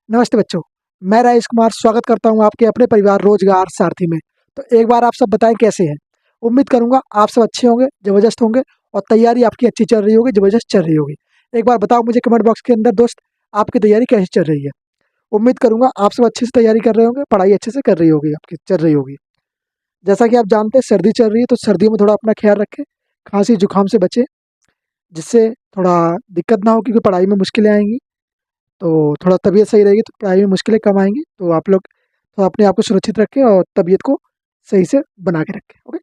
नमस्ते बच्चों। मैं राजेश कुमार स्वागत करता हूं आपके अपने परिवार रोजगार सारथी में। तो एक बार आप सब बताएं कैसे हैं। उम्मीद करूंगा आप सब अच्छे होंगे, जबरदस्त होंगे और तैयारी आपकी अच्छी चल रही होगी, जबरदस्त चल रही होगी। एक बार बताओ मुझे कमेंट बॉक्स के अंदर दोस्त, आपकी तैयारी कैसी चल रही है। उम्मीद करूंगा आप सब अच्छे से तैयारी कर रहे होंगे, पढ़ाई अच्छे से कर रही होगी, आपकी चल रही होगी। जैसा कि आप जानते हैं सर्दी चल रही है, तो सर्दियों में थोड़ा अपना ख्याल रखें, खांसी जुकाम से बचें, जिससे थोड़ा दिक्कत ना हो, क्योंकि पढ़ाई में मुश्किलें आएंगी। तो थोड़ा तबीयत सही रहेगी तो पढ़ाई में मुश्किलें कम आएँगी। तो आप लोग थोड़ा अपने आप को सुरक्षित रखें और तबीयत को सही से बना के रखें, ओके?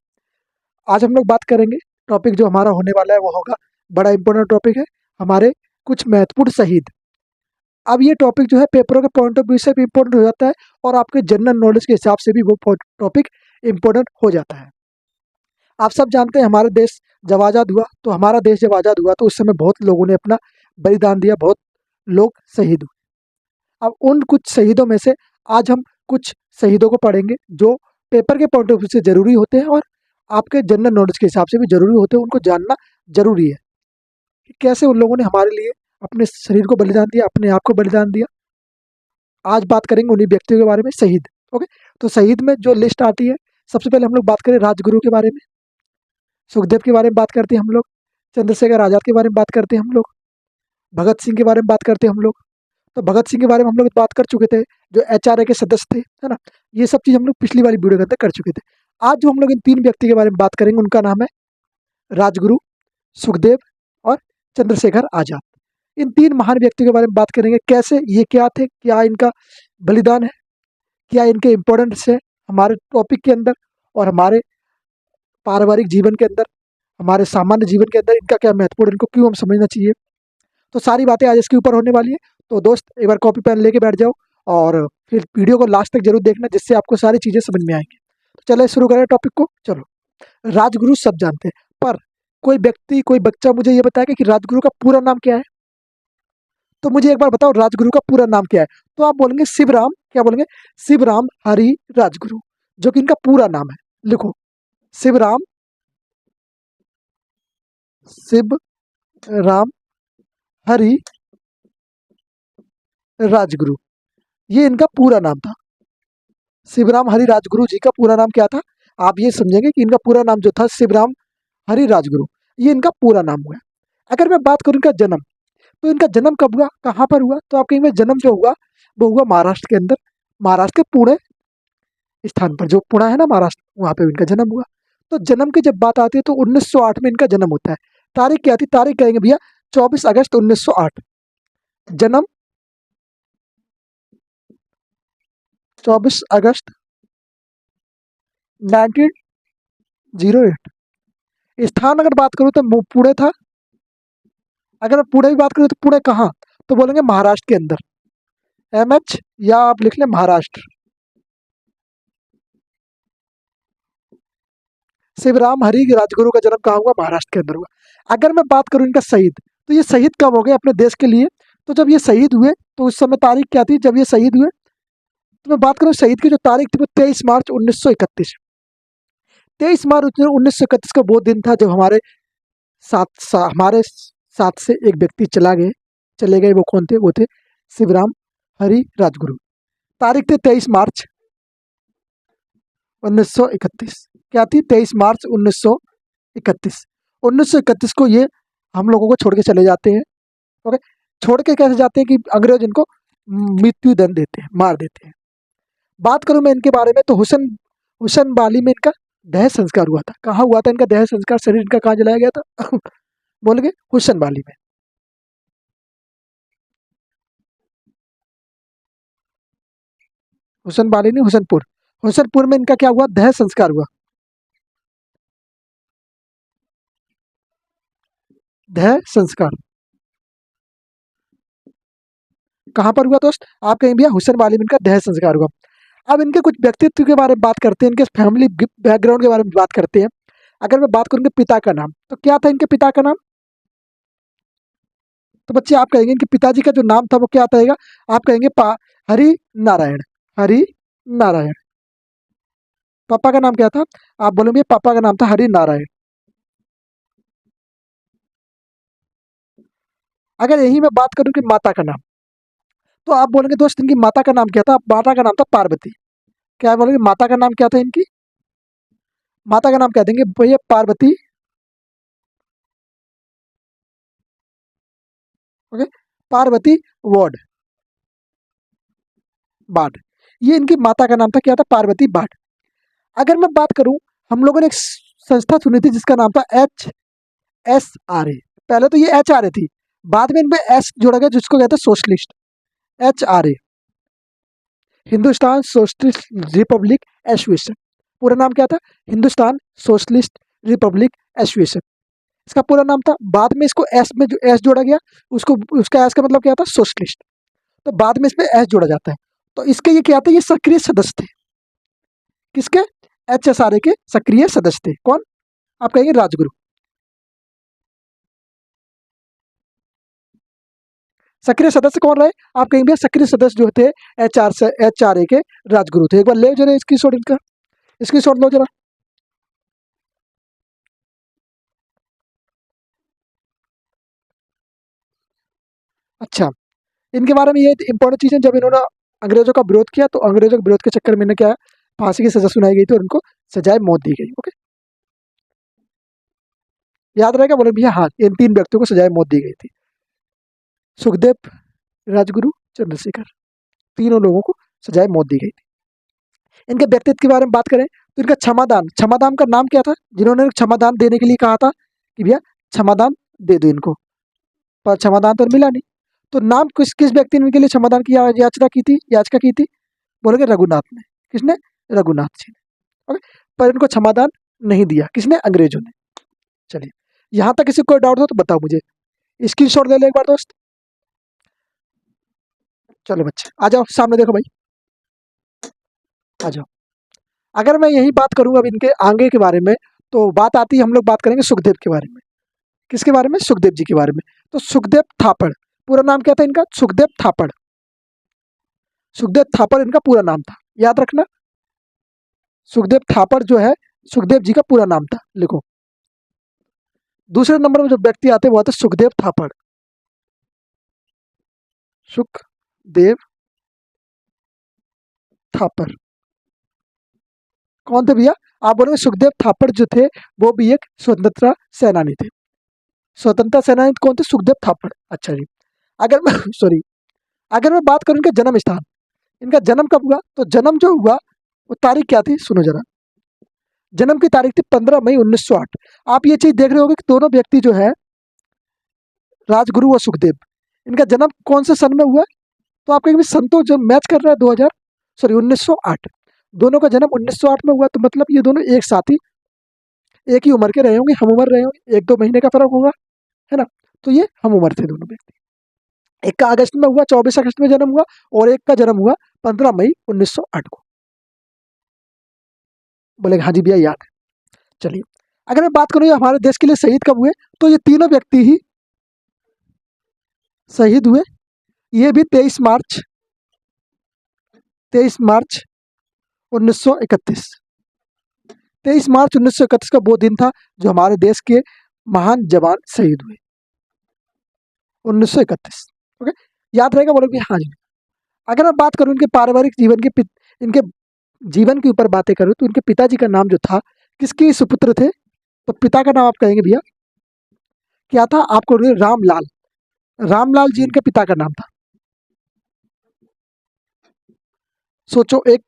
आज हम लोग बात करेंगे, टॉपिक जो हमारा होने वाला है वो होगा, बड़ा इम्पोर्टेंट टॉपिक है, हमारे कुछ महत्वपूर्ण शहीद। अब ये टॉपिक जो है पेपरों के पॉइंट ऑफ व्यू से भी इम्पोर्टेंट हो जाता है और आपके जनरल नॉलेज के हिसाब से भी वो टॉपिक इम्पोर्टेंट हो जाता है। आप सब जानते हैं हमारा देश जब आज़ाद हुआ, तो हमारा देश जब आज़ाद हुआ तो उस समय बहुत लोगों ने अपना बलिदान दिया, बहुत लोग शहीद हुए। अब उन कुछ शहीदों में से आज हम कुछ शहीदों को पढ़ेंगे जो पेपर के पॉइंट ऑफ व्यू से ज़रूरी होते हैं और आपके जनरल नॉलेज के हिसाब से भी ज़रूरी होते हैं। उनको जानना ज़रूरी है कि कैसे उन लोगों ने हमारे लिए अपने शरीर को बलिदान दिया, अपने आप को बलिदान दिया। आज बात करेंगे उन्हीं व्यक्तियों के बारे में, शहीद। ओके, तो शहीद में जो लिस्ट आती है, सबसे पहले हम लोग बात करें राजगुरु के बारे में, सुखदेव के बारे में बात करते हैं हम लोग, चंद्रशेखर आज़ाद के बारे में बात करते हैं हम लोग, भगत सिंह के बारे में बात करते हैं हम लोग। तो भगत सिंह के बारे में हम लोग बात कर चुके थे, जो एचआरए के सदस्य थे, है ना। ये सब चीज़ हम लोग पिछली वाली वीडियो के अंदर कर चुके थे। आज जो हम लोग इन तीन व्यक्ति के बारे में बात करेंगे, उनका नाम है राजगुरु, सुखदेव और चंद्रशेखर आज़ाद। इन तीन महान व्यक्तियों के बारे में बात करेंगे, कैसे ये क्या थे, क्या इनका बलिदान है, क्या इनके इम्पोर्टेंस है हमारे टॉपिक के अंदर और हमारे पारिवारिक जीवन के अंदर, हमारे सामान्य जीवन के अंदर इनका क्या महत्वपूर्ण, इनको क्यों हम समझना चाहिए। तो सारी बातें आज इसके ऊपर होने वाली है। तो दोस्त एक बार कॉपी पेन लेके बैठ जाओ और फिर वीडियो को लास्ट तक जरूर देखना, जिससे आपको सारी चीज़ें समझ में आएंगी। तो चलो शुरू करें टॉपिक को। चलो, राजगुरु सब जानते हैं, पर कोई व्यक्ति, कोई बच्चा मुझे ये बताएगा कि राजगुरु का पूरा नाम क्या है। तो मुझे एक बार बताओ राजगुरु का पूरा नाम क्या है। तो आप बोलेंगे शिवराम, क्या बोलेंगे, शिवराम हरि राजगुरु, जो कि इनका पूरा नाम है। लिखो, शिवराम, शिव राम हरि राजगुरु, ये इनका पूरा नाम था। शिवराम हरि राजगुरु जी का पूरा नाम क्या था। आप ये समझेंगे कि इनका पूरा नाम जो था शिवराम हरि राजगुरु, ये इनका पूरा नाम हुआ। अगर मैं बात करूं इनका जन्म, तो इनका जन्म कब हुआ, कहाँ पर हुआ, तो आप कहेंगे जन्म जो हुआ वो हुआ महाराष्ट्र के अंदर, महाराष्ट्र के पुणे स्थान पर, जो पुणे है ना महाराष्ट्र, वहाँ पे इनका जन्म हुआ। तो जन्म की जब बात आती है तो 1908 में इनका जन्म होता है। तारीख क्या थी, तारीख कहेंगे भैया 24 अगस्त 1908। जन्म 24 अगस्त 1908। स्थान अगर बात करूँ तो पुणे था। अगर मैं पुणे की बात करूँ तो पुणे कहाँ, तो बोलेंगे महाराष्ट्र के अंदर, एमएच, या आप लिख लें महाराष्ट्र। शिवराम हरि राजगुरु का जन्म कहाँ हुआ, महाराष्ट्र के अंदर हुआ। अगर मैं बात करूँ इनका शहीद, तो ये शहीद कब हो गए अपने देश के लिए, तो जब ये शहीद हुए तो उस समय तारीख क्या थी जब ये शहीद हुए। तो मैं बात करूँ शहीद की जो तारीख थी वो 23 मार्च 1931। 23 मार्च 1931 का वो दिन था जब हमारे साथ से एक व्यक्ति चले गए। वो कौन थे, वो थे शिवराम हरि राजगुरु। तारीख थे 23 मार्च 1931। क्या थी, 23 मार्च 1931। 1931 को ये हम लोगों को छोड़ के चले जाते हैं। ओके, छोड़ के कैसे जाते हैं कि अंग्रेज इनको मृत्यु दंड देते हैं, मार देते हैं। बात करूं मैं इनके बारे में तो हुसैन वाली में इनका देह संस्कार हुआ था। कहाँ हुआ था इनका देह संस्कार, शरीर इनका कहाँ जलाया गया था बोलेंगे हुसैन वाली में। हुसैन वाली नहीं, हुसैनपुर। हुसैनपुर में इनका क्या हुआ, देह संस्कार हुआ। देह संस्कार कहाँ पर हुआ दोस्त, आप कहेंगे भैया हुसैन वाली में इनका देह संस्कार हुआ। अब इनके कुछ व्यक्तित्व के बारे में बात करते हैं, इनके फैमिली बैकग्राउंड के बारे में बात करते हैं। अगर मैं बात करूँ इनके पिता का नाम, तो क्या था इनके पिता का नाम। तो बच्चे आप कहेंगे इनके पिताजी का जो नाम था वो क्या था, आप कहेंगे हरि नारायण, हरि नारायण। पापा का नाम क्या था, आप बोलेंगे पापा का नाम था हरि नारायण। अगर यही मैं बात करूं कि माता का नाम, तो आप बोलेंगे दोस्त इनकी माता का नाम क्या था? माता का नाम था पार्वती। क्या बोलेंगे? माता का नाम क्या था इनकी? माता का नाम क्या देंगे भैया? पार्वती। ओके, पार्वती वार्ड बाढ़, ये इनकी माता का नाम था। क्या था? पार्वती बाढ़। अगर मैं बात करूं, हम लोगों ने एक संस्था सुनी थी जिसका नाम था HSRA। पहले तो ये HRA थी, बाद में इनमें एस जोड़ा गया जिसको कहते हैं socialist. HRA, Hindustan socialist Republic association. पूरा नाम क्या था? हिंदुस्तान सोशलिस्ट रिपब्लिक एसोसिएशन, इसका पूरा नाम था। बाद में इसको एस में जो एस जोड़ा गया, उसको उसका एस का मतलब क्या था? सोशलिस्ट। तो बाद में इसमें एस जोड़ा जाता है। तो इसके ये क्या थे? ये सक्रिय सदस्य थे। किसके? HSRA के सक्रिय सदस्य थे। कौन? आप कहेंगे राजगुरु। सक्रिय सदस्य कौन रहे? आप कहेंगे भैया सक्रिय सदस्य जो थे HRA के राजगुरु थे। एक बार ले जरा स्क्रीनशॉट इनका, स्क्रीनशॉट लो जरा। अच्छा, इनके बारे में ये इंपॉर्टेंट चीज़ है, जब इन्होंने अंग्रेजों का विरोध किया तो अंग्रेजों के विरोध के चक्कर में इन्हें क्या है? फांसी की सजा सुनाई गई थी और इनको सजाए मौत दी गई। ओके, याद रहेगा? बोले भैया हाँ, इन तीन व्यक्तियों को सजाए मौत दी गई थी। सुखदेव, राजगुरु, चंद्रशेखर, तीनों लोगों को सजाए मौत दी गई थी। इनके व्यक्तित्व के बारे में बात करें तो इनका क्षमादान, क्षमादान का नाम क्या था जिन्होंने क्षमादान देने के लिए कहा था कि भैया क्षमादान दे दो इनको, पर क्षमादान तो मिला नहीं। तो नाम किस किस व्यक्ति ने इनके लिए क्षमादान की याचना की थी, याचिका की थी? बोलेंगे रघुनाथ ने। किसने? रघुनाथ जी ने। ओके, पर इनको क्षमादान नहीं दिया। किसने? अंग्रेजों ने। चलिए, यहाँ तक किसी को कोई डाउट हो तो बताओ मुझे। स्क्रीनशॉट ले लो एक बार दोस्त। चलो बच्चे आ जाओ सामने, देखो भाई, आ जाओ। अगर मैं यही बात करूँ अब इनके आगे के बारे में, तो बात आती है, हम लोग बात करेंगे सुखदेव के बारे में। किसके बारे में? सुखदेव जी के बारे में। तो सुखदेव थापड़, पूरा नाम क्या था इनका? सुखदेव थापड़। सुखदेव थापड़ इनका पूरा नाम था, याद रखना। सुखदेव थापड़ जो है, सुखदेव जी का पूरा नाम था, लिखो। दूसरे नंबर में जो व्यक्ति आते हैं वो आते हैं सुखदेव थापड़। सुखदेव थापड़ कौन थे भैया? आप बोलोगे सुखदेव थापड़ जो थे वो भी एक स्वतंत्रता सेनानी थे। स्वतंत्रता सेनानी कौन थे? सुखदेव थापड़। अच्छा जी, अगर मैं सॉरी, अगर मैं बात करूं इनका जन्म स्थान, इनका जन्म कब हुआ? तो जन्म जो हुआ वो तारीख क्या थी, सुनो जरा। जन्म की तारीख थी 15 मई 1908। आप ये चीज देख रहे होगे कि दोनों व्यक्ति जो है, राजगुरु और सुखदेव, इनका जन्म कौन से सन में हुआ है? तो आप कहेंगे सन तो जो मैच कर रहा है 2000, सॉरी 1908। दोनों का जन्म 1908 में हुआ, तो मतलब ये दोनों एक साथ ही, एक ही उम्र के रहे होंगे, हम उम्र रहे होंगे, 1-2 महीने का फर्क होगा, है ना? तो ये हम उम्र थे दोनों व्यक्ति। एक का अगस्त में हुआ, 24 अगस्त में जन्म हुआ, और एक का जन्म हुआ 15 मई 1908 को। बोले हाँ जी भैया याद है। चलिए, अगर मैं बात करूँ ये हमारे देश के लिए शहीद कब हुए, तो ये तीनों व्यक्ति ही शहीद हुए। ये भी 23 मार्च, 23 मार्च 1931, 23 मार्च 1931 का वो दिन था जो हमारे देश के महान जवान शहीद हुए, 1931। ओके, याद रहेगा? बोलोगे हाँ जी। अगर मैं बात करूं इनके पारिवारिक जीवन के इनके जीवन के ऊपर बातें करूं, तो इनके पिताजी का नाम जो था, किसके सुपुत्र थे? तो पिता का नाम आप कहेंगे भैया क्या था? आपको रामलाल, रामलाल जी इनके पिता का नाम था। सोचो, एक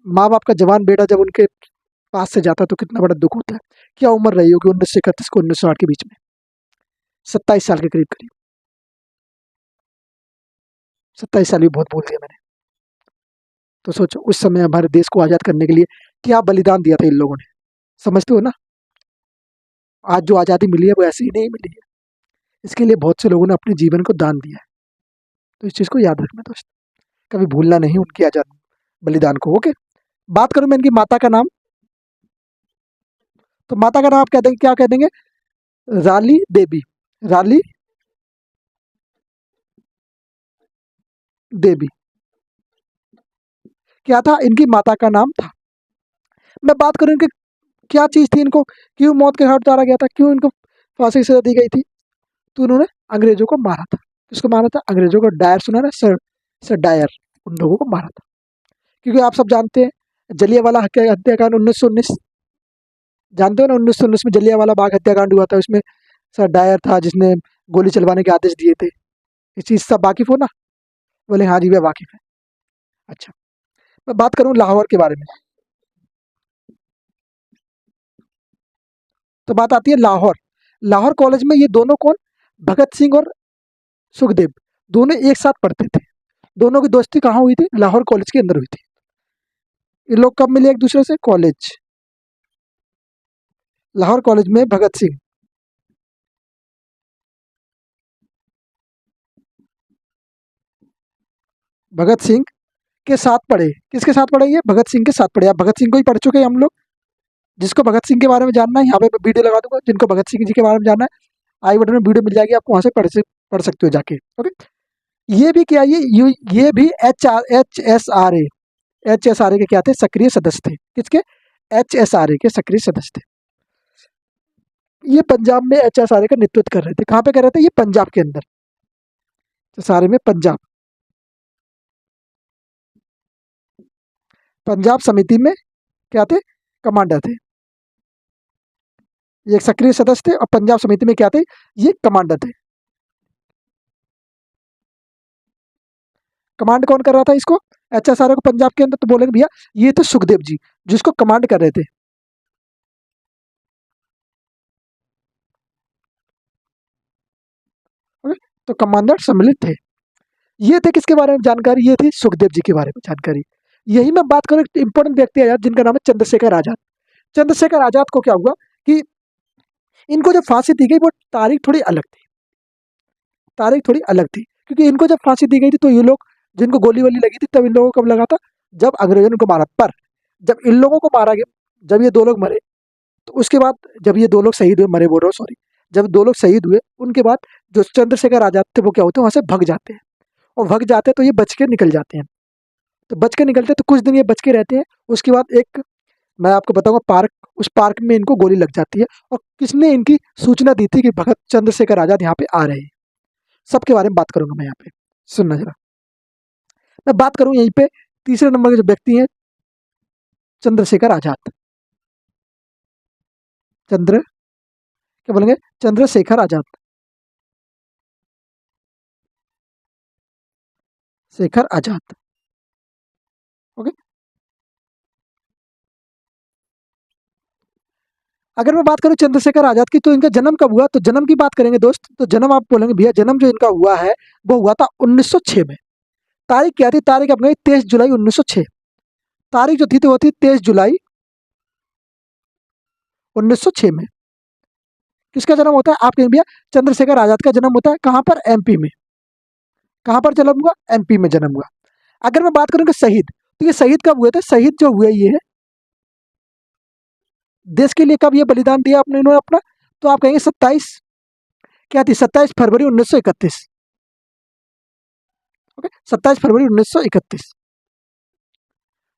माँ बाप का जवान बेटा जब उनके पास से जाता है तो कितना बड़ा दुख होता है। क्या उम्र रही होगी 1931 को 1908 के बीच में? 27 साल के करीब करीब। 27 साल भी बहुत बोल दिया मैंने। तो सोचो उस समय हमारे देश को आज़ाद करने के लिए क्या बलिदान दिया था इन लोगों ने, समझते हो ना? आज जो आज़ादी मिली है वो ऐसे ही नहीं मिली है, इसके लिए बहुत से लोगों ने अपने जीवन को दान दिया है। तो इस चीज़ को याद रखना दोस्त, कभी भूलना नहीं उनकी आज़ाद बलिदान को। ओके, बात करूँ मैं इनकी माता का नाम, तो माता का नाम आप कह देंगे, क्या कह देंगे? राली देवी, राली देवी क्या था? इनकी माता का नाम था। मैं बात करूं इनकी क्या चीज़ थी, इनको क्यों मौत के घाट उतारा गया था, क्यों इनको फांसी की सजा दी गई थी? तो उन्होंने अंग्रेजों को मारा था। किसको मारा था? अंग्रेजों को। डायर सुना ना, सर सर डायर, उन लोगों को मारा था। क्योंकि आप सब जानते हैं जलियांवाला हत्याकांड 1919, जानते हो ना, 1919 में जलियांवाला बाग हत्याकांड हुआ था, उसमें सर डायर था जिसने गोली चलवाने के आदेश दिए थे। इस चीज से वाकिफ हो ना? बोले हाँ जी मैं वाकिफ है। अच्छा, मैं बात करूं लाहौर के बारे में, तो बात आती है लाहौर। लाहौर कॉलेज में ये दोनों कौन, भगत सिंह और सुखदेव, दोनों एक साथ पढ़ते थे। दोनों की दोस्ती कहाँ हुई थी? लाहौर कॉलेज के अंदर हुई थी। ये लोग कब मिले एक दूसरे से? कॉलेज, लाहौर कॉलेज में भगत सिंह के साथ पढ़े। किसके साथ पढ़े? ये भगत सिंह के साथ पढ़े। आप भगत सिंह को ही पढ़ चुके हैं हम लोग। जिसको भगत सिंह के बारे में जानना है, यहाँ पे मैं वीडियो लगा दूंगा, जिनको भगत सिंह जी के बारे में जानना है आई बटन में वीडियो मिल जाएगी, आपको वहां से पढ़ सकते हो जाके। ओके, ये भी क्या, ये भी एच एस आर ए के क्या थे? सक्रिय सदस्य थे। किसके? एच एस आर ए के सक्रिय सदस्य थे। ये पंजाब में एच एस आर ए का नेतृत्व कर रहे थे। कहाँ पे कर रहे थे? ये पंजाब के अंदर, सारे में पंजाब, पंजाब समिति में क्या थे? कमांडर थे। ये एक सक्रिय सदस्य थे और पंजाब समिति में क्या थे? ये कमांडर थे। कमांड कौन कर रहा था इसको? एच एस आर ए को पंजाब के अंदर। तो बोलेंगे भैया ये तो सुखदेव जी जिसको कमांड कर रहे थे। ओके? तो कमांडर सम्मिलित थे। ये थे किसके बारे में जानकारी? ये थी सुखदेव जी के बारे में जानकारी। यही मैं बात करूं, एक इंपॉर्टेंट व्यक्ति है यार जिनका नाम है चंद्रशेखर आजाद। चंद्रशेखर आजाद को क्या हुआ कि इनको जब फांसी दी गई वो तारीख थोड़ी अलग थी। तारीख थोड़ी अलग थी क्योंकि इनको जब फांसी दी गई थी तो ये लोग, जिनको गोली वोली लगी थी, तब इन लोगों को कब लगा था? जब अंग्रेजों ने इनको मारा। पर जब इन लोगों को मारा गया, जब ये दो लोग मरे, तो उसके बाद जब ये दो लोग शहीद हुए, मरे बोल रहा हूँ सॉरी, जब दो लोग शहीद हुए उनके बाद जो चंद्रशेखर आजाद थे वो क्या होते हैं, वहां से भग जाते हैं। और भग जाते हैं तो ये बच के निकल जाते हैं। तो बच के निकलते हैं तो कुछ दिन ये बच के रहते हैं। उसके बाद एक, मैं आपको बताऊंगा पार्क, उस पार्क में इनको गोली लग जाती है। और किसने इनकी सूचना दी थी कि भगत चंद्रशेखर आजाद यहाँ पे आ रहे हैं? सबके बारे में बात करूंगा मैं यहाँ पे, सुनना जरा। मैं बात करूं यहीं पे तीसरे नंबर के जो व्यक्ति हैं, चंद्रशेखर आजाद। चंद्र क्या बोलेंगे? चंद्रशेखर आजाद, शेखर आजाद। ओके, अगर मैं बात करूं चंद्रशेखर आजाद की, तो इनका जन्म कब हुआ? तो जन्म की बात करेंगे दोस्त, तो जन्म आप बोलेंगे भैया जन्म जो इनका हुआ है वो हुआ था 1906 में। तारीख क्या थी? तारीख अपने 23 जुलाई 1906। तारीख जो थी तो वो थी 23 जुलाई 1906 में। किसका जन्म होता है? आप कहेंगे भैया चंद्रशेखर आजाद का जन्म होता है कहाँ पर? एमपी में। कहाँ पर जन्म हुआ? एमपी में जन्म हुआ। अगर मैं बात करूँ कि शहीद, तो ये शहीद कब हुए थे? शहीद जो हुए ये है देश के लिए, कब ये बलिदान दिया अपने इन्होंने अपना? तो आप कहेंगे 27, क्या थी? 27 फरवरी 1931। ओके, 27 फरवरी 1931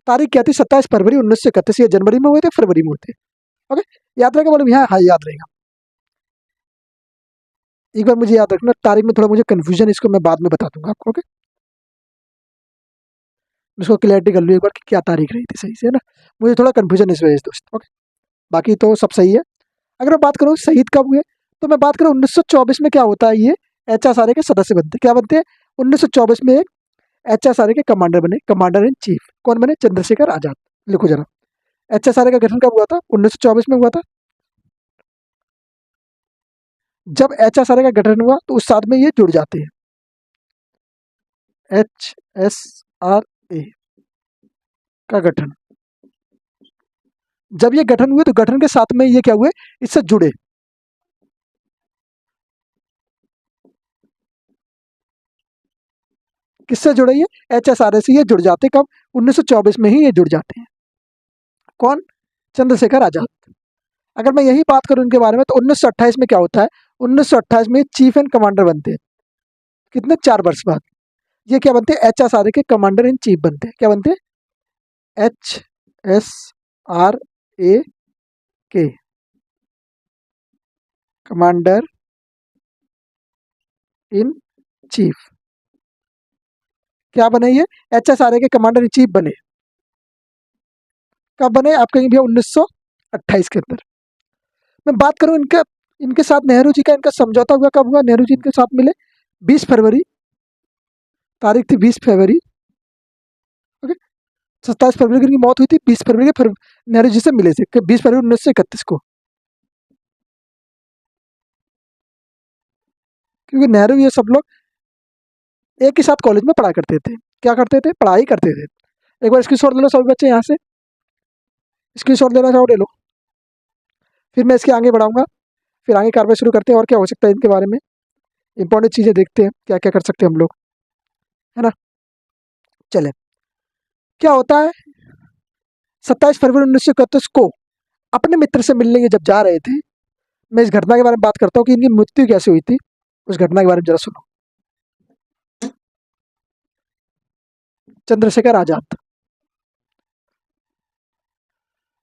तारीख क्या थी? 27 फरवरी 1931। ये जनवरी में हुए थे, फरवरी में हुए थे। ओके, याद रहेगा? बोले हाँ हाँ याद रहेगा। एक बार मुझे याद रखना, तारीख में थोड़ा मुझे कंफ्यूजन, इसको मैं बाद में बता दूंगा आपको। ओके, इसको क्लियरिटी कर लो एक बार कि क्या तारीख रही थी सही से, है ना? मुझे थोड़ा कंफ्यूजन इस वजह से दोस्त। ओके, बाकी तो सब सही है। अगर मैं बात करूँ शहीद कब हुए, तो मैं बात करूँ 1924 में क्या होता है, ये एच एस आर ए के सदस्य बनते। क्या बनते हैं? 1924 में एक एच एस आर ए के कमांडर बने, कमांडर इन चीफ। कौन बने? चंद्रशेखर आजाद। लिखो जरा, एच एस आर ए का गठन कब हुआ था? 1924 में हुआ था। जब एच एस आर ए का गठन हुआ तो उस साथ में ये जुड़ जाते हैं, एच एस आर ए का गठन। जब ये गठन हुए तो गठन के साथ में ये क्या हुए? इससे जुड़े। किससे जुड़े? ये एच एस आर ए से ये जुड़ जाते। कब? 1924 में ही ये जुड़ जाते हैं। कौन? चंद्रशेखर आजाद। अगर मैं यही बात करूं इनके बारे में, तो 1928 में क्या होता है? 1928 में चीफ एंड कमांडर बनते हैं। कितने? 4 वर्ष बाद ये क्या बनते हैं? एच एस आर ए के कमांडर इन चीफ बनते हैं। क्या बनते हैं? एच एस आर ए के कमांडर इन चीफ। क्या बने ये? HSRA के कमांडर इन चीफ बने। कब बने? आप कहेंगे भैया 1928 के अंदर। मैं बात करूं इनका, इनके साथ नेहरू जी का इनका समझौता हुआ कब हुआ? नेहरू जी इनके साथ मिले 20 फरवरी, तारीख थी 20 फरवरी। ओके, 27 फरवरी की इनकी मौत हुई थी, 20 फरवरी के नेहरू जी से मिले थे 20 फरवरी 1931 को। क्योंकि नेहरू ये सब लोग एक ही साथ कॉलेज में पढ़ा करते थे। क्या करते थे? पढ़ाई करते थे। एक बार स्क्रीनशॉट ले लो सभी बच्चे, यहाँ से स्क्रीनशॉट लेना चाहो ले लो, फिर मैं इसके आगे बढ़ाऊंगा, फिर आगे कार्रवाई शुरू करते हैं और क्या हो सकता है इनके बारे में, इंपॉर्टेंट चीज़ें देखते हैं क्या क्या कर सकते हैं हम लोग, है ना। चले, क्या होता है 27 फरवरी 1931 को अपने मित्र से मिलने ये जब जा रहे थे, मैं इस घटना के बारे में बात करता हूँ कि इनकी मृत्यु कैसे हुई थी, उस घटना के बारे में जरा सुनो। चंद्रशेखर आजाद,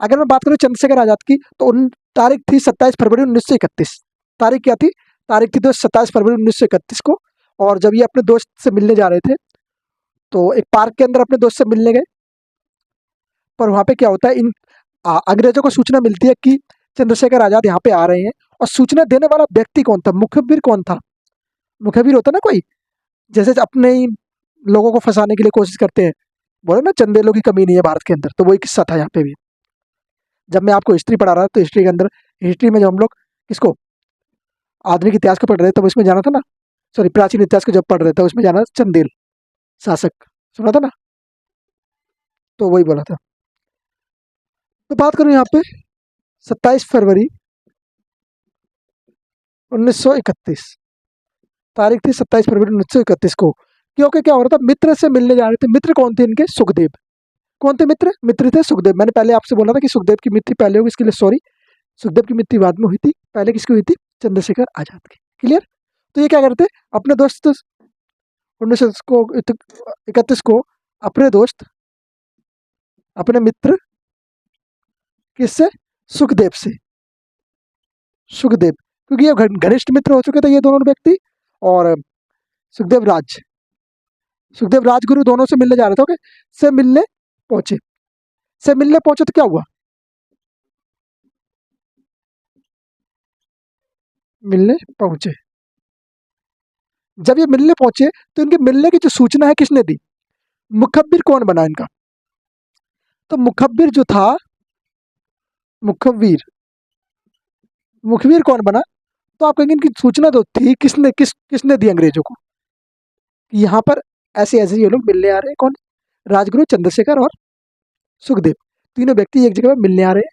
अगर मैं बात करूं चंद्रशेखर आजाद की, तो उन तारीख थी 27 फरवरी 1931। तारीख क्या थी? तारीख थी 27 फरवरी 1931 को। और जब ये अपने दोस्त से मिलने जा रहे थे, तो एक पार्क के अंदर अपने दोस्त से मिलने गए। पर वहाँ पे क्या होता है, इन अंग्रेजों को सूचना मिलती है कि चंद्रशेखर आजाद यहाँ पे आ रहे हैं। और सूचना देने वाला व्यक्ति कौन था? मुखबिर कौन था? मुखबिर होता ना कोई, जैसे अपने ही लोगों को फंसाने के लिए कोशिश करते हैं, बोले ना चंदेलों की कमी नहीं है भारत के अंदर, तो वही किस्सा था यहाँ पे भी। जब मैं आपको हिस्ट्री पढ़ा रहा था, तो हिस्ट्री के अंदर, हिस्ट्री में जब हम लोग किसको, आधुनिक इतिहास को पढ़ रहे थे, तब उसमें जाना था ना, सॉरी प्राचीन इतिहास को जब पढ़ रहे थे उसमें जाना था चंदेल शासक, सुना था ना, तो वही बोला था। तो बात करूं यहाँ पे 27 फरवरी 1931, तारीख थी 27 फरवरी 1931 को, क्योंकि क्या हो रहा था, मित्र से मिलने जा रहे थे। मित्र कौन थे इनके? सुखदेव। कौन थे मित्र? मित्र थे सुखदेव। मैंने पहले आपसे बोला था कि सुखदेव की मृत्यु पहले होगी, इसके लिए सॉरी, सुखदेव की मृत्यु बाद में हुई थी, पहले किसकी हुई थी? चंद्रशेखर आजाद की। क्लियर? तो ये क्या करते, अपने दोस्त 1931 को अपने दोस्त, अपने मित्र किससे? सुखदेव से। सुखदेव, क्योंकि ये घनिष्ठ मित्र हो चुके थे ये दोनों व्यक्ति। और सुखदेव राज, सुखदेव राजगुरु दोनों से मिलने जा रहे थे। ओके, से मिलने पहुंचे, से मिलने पहुंचे तो क्या हुआ? मिलने पहुंचे, जब ये मिलने पहुंचे तो इनके मिलने की जो सूचना है किसने दी? मुखबिर कौन बना इनका? तो मुखबिर जो था, मुखबिर, मुखबिर कौन बना? तो आप कहेंगे इनकी सूचना तो थी, किसने दी अंग्रेजों को कि यहाँ पर ऐसे ऐसे ये लोग मिलने आ रहे हैं। कौन? राजगुरु, चंद्रशेखर और सुखदेव, तीनों व्यक्ति एक जगह मिलने आ रहे हैं।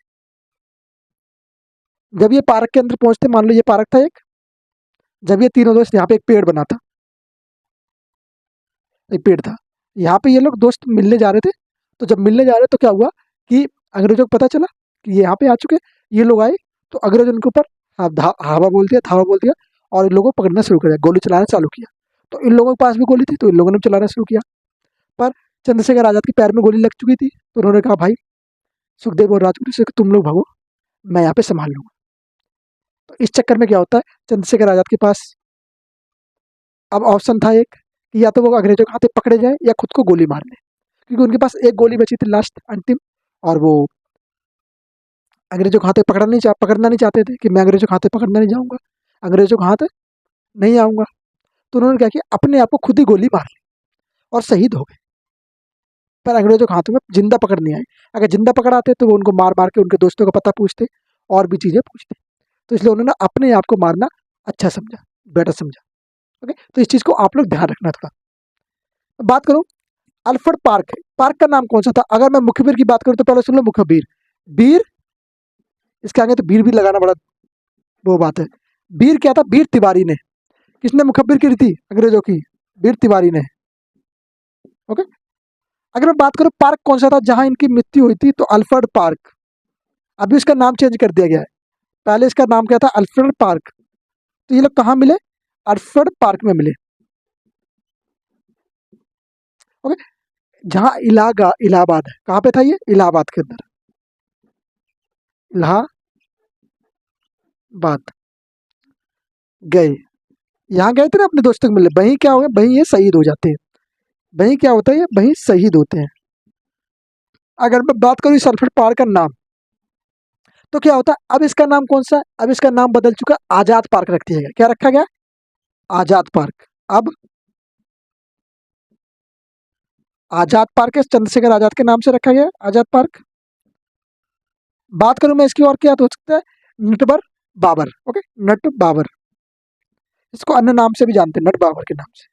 जब ये पार्क के अंदर पहुंचते, मान लो ये पार्क था एक, जब ये तीनों दोस्त, यहाँ पे एक पेड़ बना था, एक पेड़ था, यहाँ पे ये लोग दोस्त मिलने जा रहे थे। तो जब मिलने जा रहे तो क्या हुआ कि अंग्रेजों को पता चला कि ये यहाँ पे आ चुके, ये लोग आए, तो अंग्रेजों ने उनके ऊपर हवा बोल दिया, धावा बोल दिया, और इन लोगों को पकड़ना शुरू कर दिया, गोली चलाना चालू किया। तो इन लोगों के पास भी गोली थी, तो इन लोगों ने चलाना शुरू किया। पर चंद्रशेखर आजाद के पैर में गोली लग चुकी थी, तो उन्होंने कहा भाई सुखदेव और राजगुरु से, तुम लोग भागो, मैं यहाँ पे संभाल लूंगा। तो इस चक्कर में क्या होता है, चंद्रशेखर आजाद के पास अब ऑप्शन था एक, कि या तो वो अंग्रेजों के हाथे पकड़े जाए या खुद को गोली मार ले, क्योंकि उनके पास एक गोली बची थी लास्ट, अंतिम, और वो अंग्रेजों के हाथे पकड़ना नहीं चाहते थे कि मैं अंग्रेजों के हाथे पकड़ना नहीं जाऊंगा, अंग्रेजों के हाथ नहीं आऊंगा। तो उन्होंने क्या किया, अपने आप को खुद ही गोली मार ली और शहीद हो गए। पर अंग्रेजों के हाथों में जिंदा पकड़ नहीं आए। अगर जिंदा पकड़ आते तो वो उनको मार मार के उनके दोस्तों का पता पूछते और भी चीज़ें पूछते। तो इसलिए उन्होंने अपने आप को मारना अच्छा समझा, बेटर समझा। ओके, तो इस चीज़ को आप लोग ध्यान रखना थोड़ा। बात करूँ, अल्फ्रेड पार्क है, पार्क का नाम कौन सा था? अगर मैं मुखबिर की बात करूँ तो पहले सुन लो, मुखबिर, बीर, इसके आगे तो बीर भी लगाना बड़ा वो बात है। बीर क्या था? बीर तिवारी ने। किसने मुखबिर की थी? अंग्रेजों की, बीर तिवारी ने। ओके, अगर मैं बात करूं पार्क कौन सा था जहां इनकी मृत्यु हुई थी, तो अल्फ्रेड पार्क। अभी इसका नाम चेंज कर दिया गया है, पहले इसका नाम क्या था? Alfred park. तो ये लोग कहाँ मिले? अल्फ्रेड पार्क में मिले। ओके, जहां इलाहाबाद है, कहाँ पे था ये? इलाहाबाद के अंदर, इलाहाबाद गए। यहाँ गए थे ना अपने दोस्तों को मिलने, वहीं क्या हो गया, वहीं ये शहीद हो जाते हैं। वहीं क्या होता है, ये वहीं शहीद होते हैं। अगर मैं बात करूँ सल्फेट पहाड़ का नाम, तो क्या होता है, अब इसका नाम कौन सा है, अब इसका नाम बदल चुका है, आजाद पार्क रख दिया गया। क्या रखा गया, आजाद पार्क। अब आजाद पार्क है, चंद्रशेखर आजाद के नाम से रखा गया है, आजाद पार्क। बात करूं मैं इसकी और क्या हो सकता है, नटवर बाबर। ओके, नट बाबर, इसको अन्य नाम से भी जानते हैं, नट बाबर के नाम से।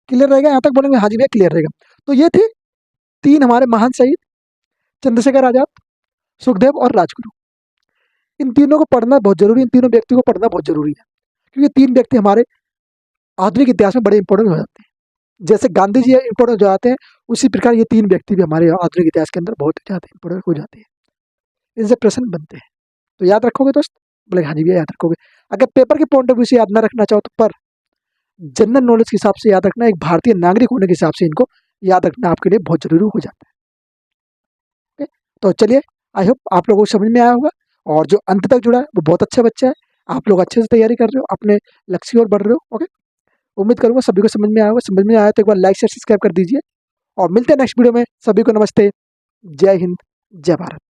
क्लियर रहेगा, यहाँ तक बोलेंगे हाँ जी भैया क्लियर रहेगा। तो ये थे तीन हमारे महान शहीद, चंद्रशेखर आजाद, सुखदेव और राजगुरु। इन तीनों को पढ़ना बहुत जरूरी है, इन तीनों व्यक्तियों को पढ़ना बहुत जरूरी है, क्योंकि तीन व्यक्ति हमारे आधुनिक इतिहास में बड़े इंपॉर्टेंट हो जाते हैं। जैसे गांधी जी इंपॉर्टेंट हो जाते हैं, उसी प्रकार ये तीन व्यक्ति भी हमारे आधुनिक इतिहास के अंदर बहुत ज्यादा इंपॉर्टेंट हो जाते हैं। इनसे प्रश्न बनते हैं, तो याद रखोगे दोस्त, बोले हाँ जी भैया याद रखोगे। अगर पेपर के पॉइंट ऑफ व्यू से याद ना रखना चाहो तो पर जनरल नॉलेज के हिसाब से याद रखना, एक भारतीय नागरिक होने के हिसाब से इनको याद रखना आपके लिए बहुत जरूरी हो जाता है। ओके, तो चलिए, आई होप आप लोगों को समझ में आया होगा, और जो अंत तक जुड़ा है वो बहुत अच्छा बच्चा है। आप लोग अच्छे से तैयारी कर रहे हो, अपने लक्ष्य की ओर बढ़ रहे हो। ओके, उम्मीद करूंगा सभी को समझ में आया होगा। समझ में आया तो एक बार लाइक शेयर सब्सक्राइब कर दीजिए, और मिलते हैं नेक्स्ट वीडियो में। सभी को नमस्ते, जय हिंद, जय भारत।